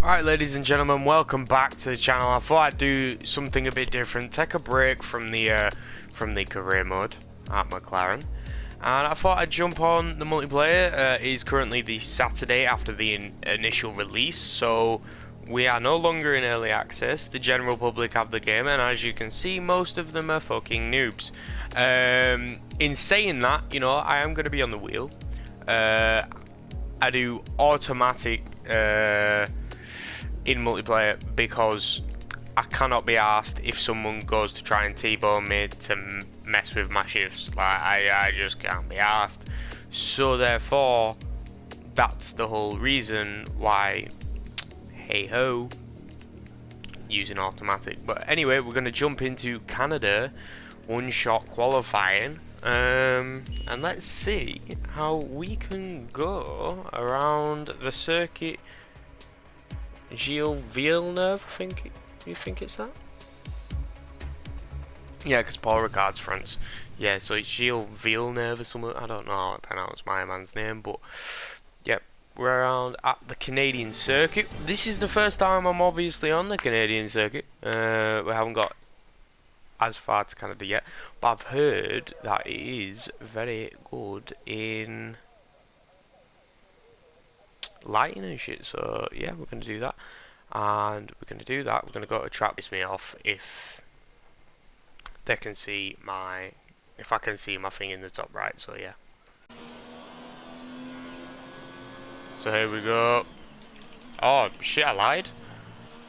Alright, ladies and gentlemen, welcome back to the channel. I thought I'd do something a bit different, take a break from the career mode at McLaren, and I thought I'd jump on the multiplayer. It is currently the Saturday after the initial release, so we are no longer in early access. The general public have the game, and as you can see, most of them are fucking noobs. In saying that, you know, I am going to be on the wheel. I do automatic in multiplayer because I cannot be asked if someone goes to try and T-bone me to mess with my shifts. Like I just can't be asked. So therefore, that's the whole reason why, hey ho, using automatic. But anyway, we're going to jump into Canada one-shot qualifying, and let's see how we can go around the circuit. Gilles Villeneuve, I think. You think it's that? Yeah, because Paul Ricard's France. Yeah, so it's Gilles Villeneuve or something. I don't know how to pronounce my man's name, but yep, we're around at the Canadian circuit. This is the first time I'm obviously on the Canadian circuit. We haven't got as far to Canada yet, but I've heard that it is very good in lighting and shit, so yeah, we're going to do that. And we're going to do that, we're going to go to track this me off if they can see my, if I can see my thing in the top right, so yeah. So here we go. Oh shit, I lied.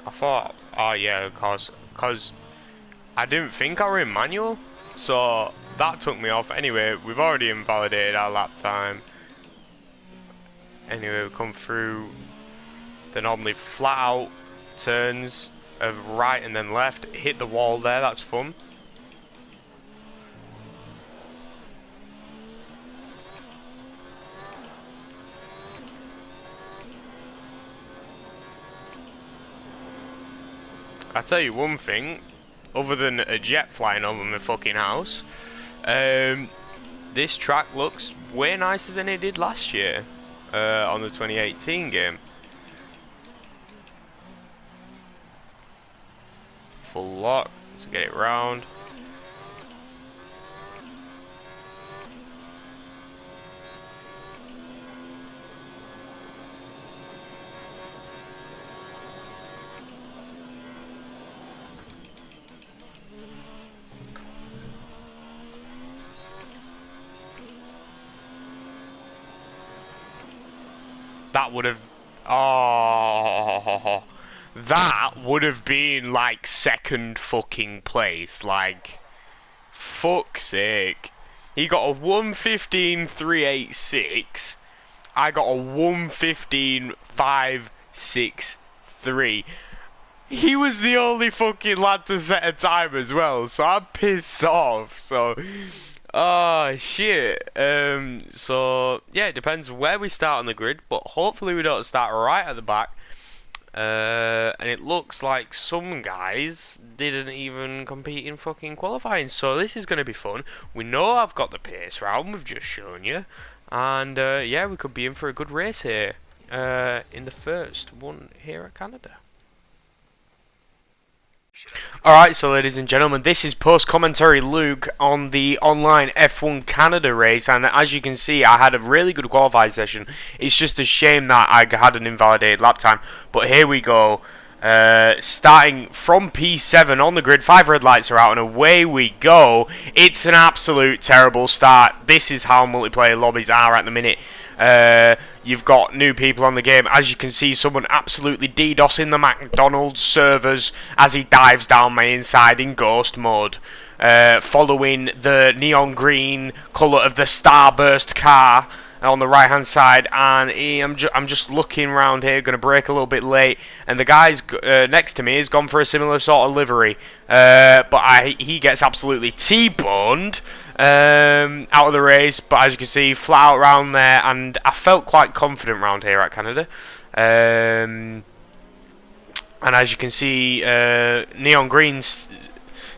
I thought, oh yeah, because I didn't think I were in manual, so that took me off. Anyway, we've already invalidated our lap time. Anyway, we come through the normally flat out turns of right and then left, hit the wall there, that's fun. I tell you one thing, other than a jet flying over my fucking house, this track looks way nicer than it did last year. On the 2018 game. Full lock, let's get it round. That would have, oh, that would have been like second fucking place, like, fuck's sake. He got a 1:15.386, I got a 1:15.563. He was the only fucking lad to set a time as well, so I'm pissed off, so... Oh shit. So yeah, it depends where we start on the grid, but hopefully we don't start right at the back. And it looks like some guys didn't even compete in fucking qualifying, so this is going to be fun. We know I've got the pace round, we've just shown you, and yeah, we could be in for a good race here in the first one here at Canada. Alright, so ladies and gentlemen, this is post-commentary Luke on the online F1 Canada race, and as you can see, I had a really good qualifying session. It's just a shame that I had an invalidated lap time, but here we go. Starting from P7 on the grid, 5 red lights are out, and away we go. It's an absolute terrible start. This is how multiplayer lobbies are at the minute. You've got new people on the game. As you can see, someone absolutely DDoSing the McDonald's servers as he dives down my inside in ghost mode, following the neon green colour of the Starburst car on the right hand side, and I'm just looking around here, going to brake a little bit late, and the guys next to me has gone for a similar sort of livery, but he gets absolutely T-boned out of the race. But as you can see, flat out round there, and I felt quite confident round here at Canada. And as you can see, neon green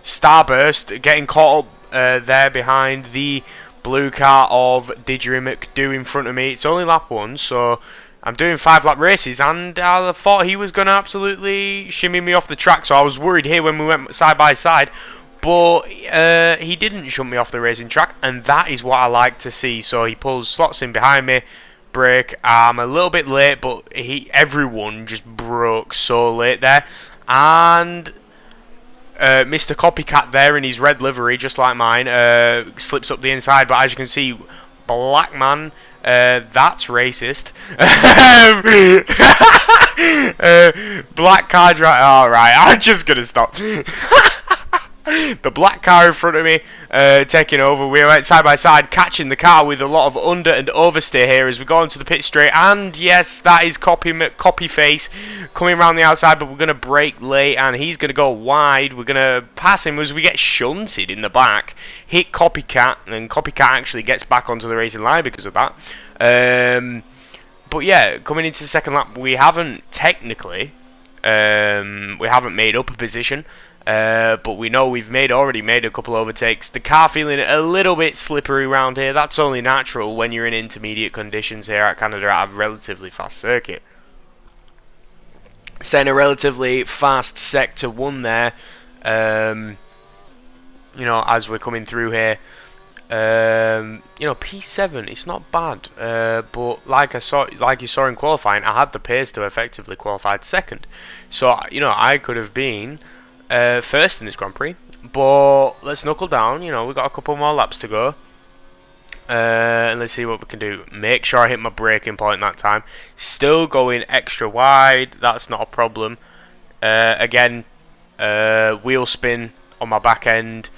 Starburst getting caught up there behind the blue car of Didgeridoo in front of me. It's only lap 1, so I'm doing 5-lap races, and I thought he was going to absolutely shimmy me off the track, so I was worried here when we went side by side. But he didn't shut me off the racing track, and that is what I like to see. So he pulls slots in behind me, brake. I'm a little bit late, but everyone just broke so late there. And Mr. Copycat there in his red livery, just like mine, slips up the inside. But as you can see, black man, that's racist. Black car driver. Alright, I'm just gonna stop. The black car in front of me, taking over. We went side by side, catching the car with a lot of under and oversteer here as we go onto the pit straight. And yes, that is copy face coming around the outside, but we're going to brake late and he's going to go wide. We're going to pass him as we get shunted in the back, hit Copycat, and Copycat actually gets back onto the racing line because of that. But yeah, coming into the second lap, we haven't technically, we haven't made up a position. But we know we've already made a couple overtakes. The car feeling a little bit slippery around here. That's only natural when you're in intermediate conditions here at Canada at a relatively fast circuit. Setting a relatively fast sector 1 there. You know, as we're coming through here. You know, P7, it's not bad. But like you saw in qualifying, I had the pace to effectively qualify second. So you know, I could have been first in this Grand Prix, but let's knuckle down. You know, we've got a couple more laps to go, and let's see what we can do. Make sure I hit my braking point that time. Still going extra wide, that's not a problem. Again, wheel spin on my back end,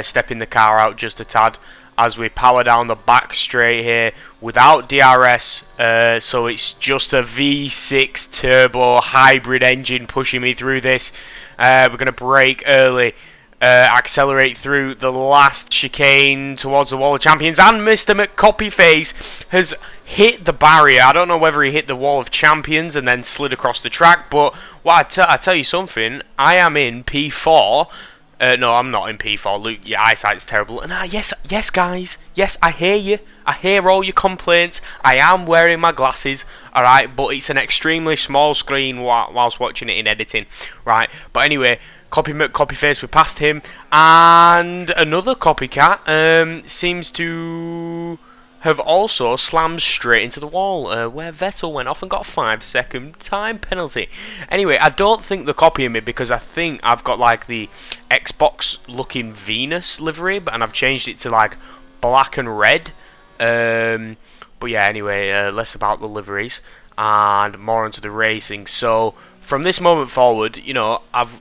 stepping the car out just a tad as we power down the back straight here without DRS, so it's just a V6 turbo hybrid engine pushing me through this. We're going to brake early, accelerate through the last chicane towards the Wall of Champions, and Mr. McCopyface has hit the barrier. I don't know whether he hit the Wall of Champions and then slid across the track, but what I tell you something, I am in P4. No, I'm not in P4, Luke. Your eyesight's terrible. And yes, guys. Yes, I hear you. I hear all your complaints. I am wearing my glasses, alright? But it's an extremely small screen whilst watching it in editing, right? But anyway, Copyface, we passed him. And another copycat seems to have also slammed straight into the wall, where Vettel went off and got a 5-second time penalty. Anyway, I don't think they're copying me because I think I've got like the Xbox looking Venus livery, and I've changed it to like black and red. But yeah, anyway, less about the liveries and more into the racing. So from this moment forward, you know, I've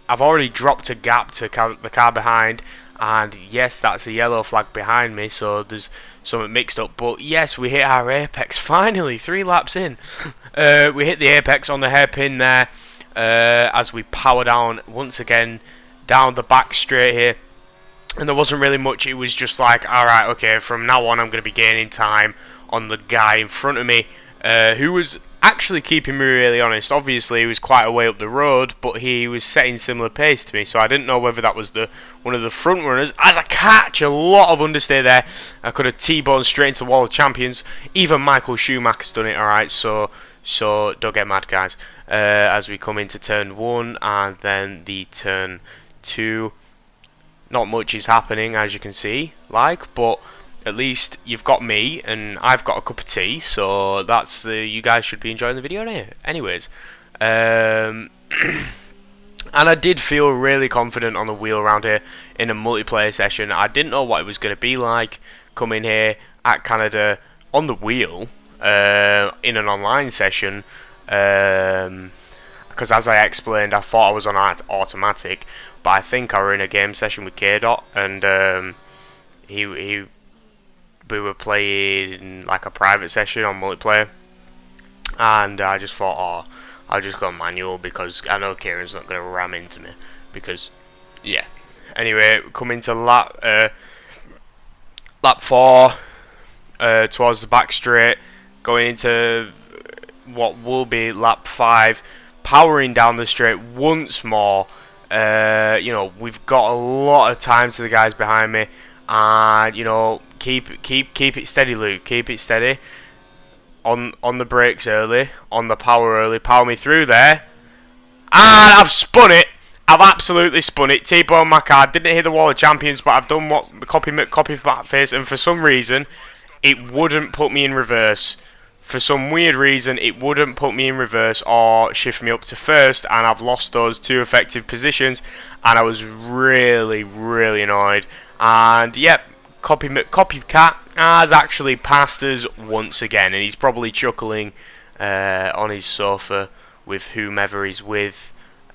already dropped a gap to the car behind, and yes, that's a yellow flag behind me, so there's something mixed up. But yes, we hit our apex finally, 3 laps in. We hit the apex on the hairpin there, as we power down once again down the back straight here. And there wasn't really much. It was just like, alright, okay, from now on I'm going to be gaining time on the guy in front of me, who was actually keeping me really honest. Obviously, he was quite a way up the road, but he was setting similar pace to me, so I didn't know whether that was one of the front runners. As I catch a lot of understeer there, I could have T-boned straight into the Wall of Champions. Even Michael Schumacher's done it, alright, so don't get mad, guys. As we come into turn 1 and then the turn 2. Not much is happening, as you can see, but at least you've got me and I've got a cup of tea, so that's you guys should be enjoying the video anyways. And I did feel really confident on the wheel around here in a multiplayer session. I didn't know what it was going to be like coming here at Canada on the wheel in an online session, because as I explained, I thought I was on automatic, but I think I were in a game session with K-Dot, and we were playing like a private session on multiplayer, and I just thought, oh, I'll just go manual because I know Kieran's not going to ram into me, because, yeah. Anyway, coming to lap 4, towards the back straight, going into what will be lap 5, powering down the straight once more. You know, we've got a lot of time to the guys behind me, and you know, keep it steady, Luke. Keep it steady. on the brakes early, on the power early, power me through there, and I've spun it. I've absolutely spun it. T-bone my car. Didn't hit the wall of champions, but I've done what copy back face, and for some reason, it wouldn't put me in reverse. For some weird reason, it wouldn't put me in reverse or shift me up to first, and I've lost those 2 effective positions, and I was really, really annoyed. And yep, copycat has actually passed us once again, and he's probably chuckling on his sofa with whomever he's with.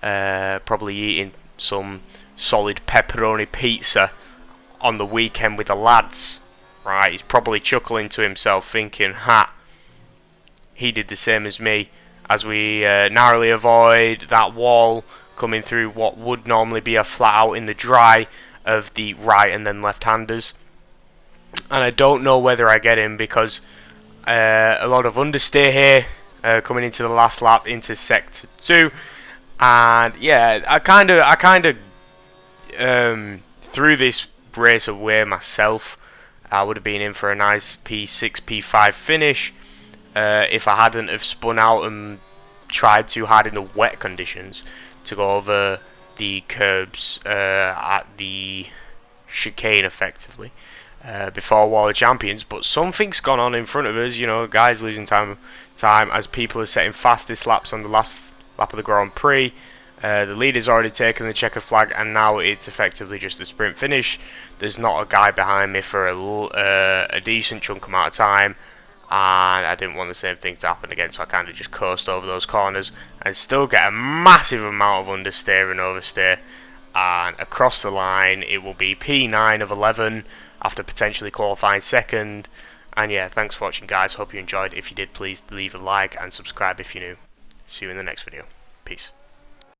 Probably eating some solid pepperoni pizza on the weekend with the lads. Right, he's probably chuckling to himself thinking, ha, he did the same as me, as we narrowly avoid that wall coming through what would normally be a flat out in the dry of the right and then left-handers. And I don't know whether I get him because a lot of understeer here coming into the last lap into sector 2. And yeah, I kind of threw this race away myself. I would have been in for a nice P6, P5 finish if I hadn't have spun out and tried too hard in the wet conditions to go over the curbs at the chicane effectively before Wall of Champions. But something's gone on in front of us, you know, guys losing time as people are setting fastest laps on the last lap of the Grand Prix. The leader's already taken the checker flag, and now it's effectively just a sprint finish. There's not a guy behind me for a decent chunk amount of time, and I didn't want the same thing to happen again, so I kind of just coast over those corners and still get a massive amount of understeer and oversteer. And across the line, it will be P9 of 11 after potentially qualifying second. And yeah, thanks for watching, guys. Hope you enjoyed. If you did, please leave a like and subscribe if you're new. See you in the next video. Peace.